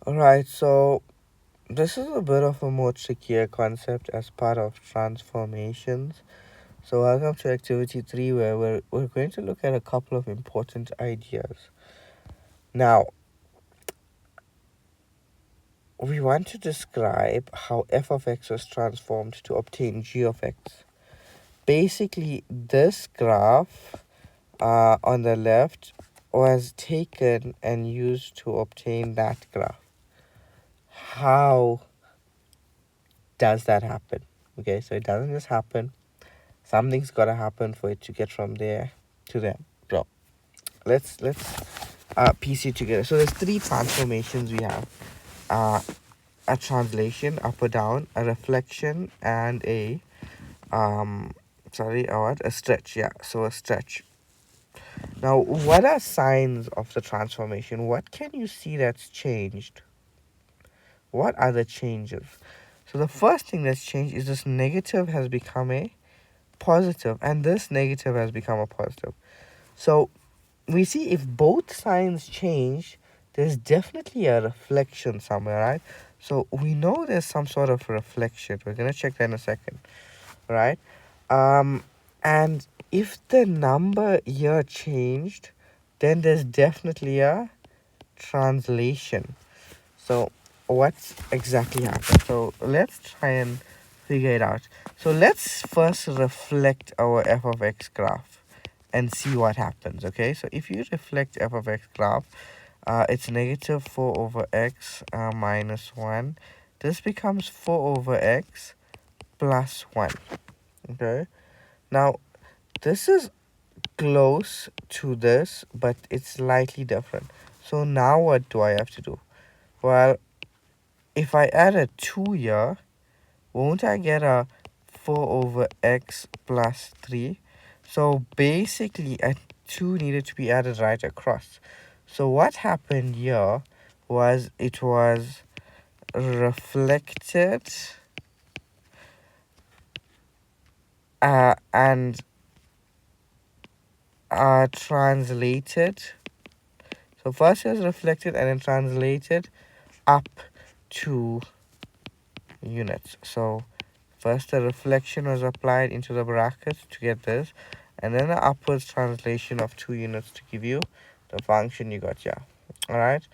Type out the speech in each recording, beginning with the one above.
Alright, so this is a bit of a more trickier concept as part of transformations. So welcome to activity 3, where we're going to look at a couple of important ideas. Now, we want to describe how f of x was transformed to obtain g of x. Basically, this graph on the left was taken and used to obtain that graph. How does that happen? Okay, so it doesn't just happen. Something's got to happen for it to get from there to there. So let's piece it together. So there's three transformations we have: a translation, up or down, a reflection, and a a stretch. Yeah, so a stretch. Now, what are signs of the transformation? What can you see that's changed? What are the changes? So the first thing that's changed is this negative has become a positive, and this negative has become a positive. So we see if both signs change, there's definitely a reflection somewhere, right? So we know there's some sort of reflection. We're gonna check that in a second, right? And if the number here changed, then there's definitely a translation. So what's exactly happened? So let's try and figure it out. So let's first reflect our f of x graph and see what happens. Okay, so if you reflect f of x graph, it's negative 4 over x minus 1. This becomes 4 over x plus 1. Okay, now this is close to this, but it's slightly different. So now what do I have to do? Well, if I add a 2 here, won't I get a 4 over x plus 3? So basically a 2 needed to be added right across. So what happened here was it was reflected and translated. So first it was reflected and then translated up to units. So first the reflection was applied into the brackets to get this, and then the upwards translation of 2 units to give you the function you got here. Alright,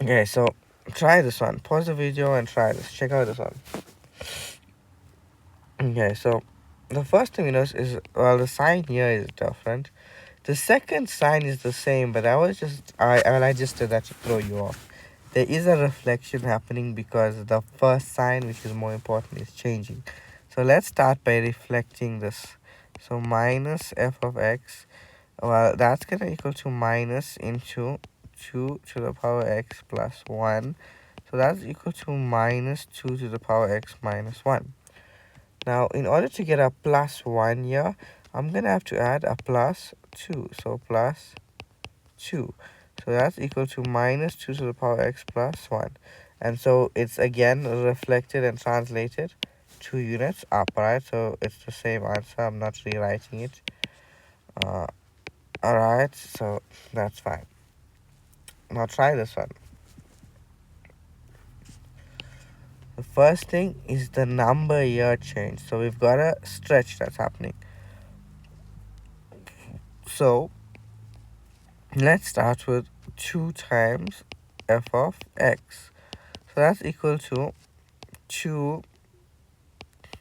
okay, so try this one. Pause the video and try this. Check out this one. Okay, so the first thing you notice is, well, the sign here is different. The second sign is the same, but I just did that to throw you off. There is a reflection happening because the first sign, which is more important, is changing. So let's start by reflecting this. So minus f of x, well, that's going to equal to minus into 2 to the power x plus 1. So that's equal to minus 2 to the power x minus 1. Now, in order to get a plus 1 here, I'm going to have to add a plus 2. So plus 2. So that's equal to minus 2 to the power x plus 1. And so it's again reflected and translated 2 units up, right? So it's the same answer. I'm not rewriting it. Alright, so that's fine. Now try this one. The first thing is the number here change. So we've got a stretch that's happening. So let's start with 2 times f of x. So that's equal to 2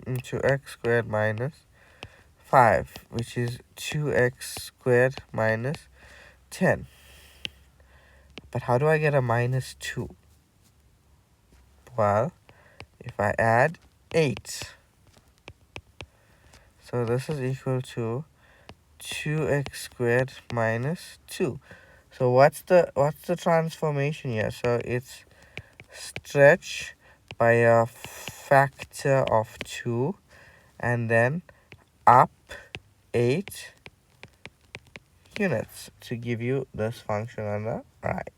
into x squared minus 5, which is 2x squared minus 10. But how do I get a minus 2? Well, if I add 8. So this is equal to 2x squared minus 2. So what's the transformation here? So it's stretch by a factor of 2 and then up 8 units to give you this function on the right.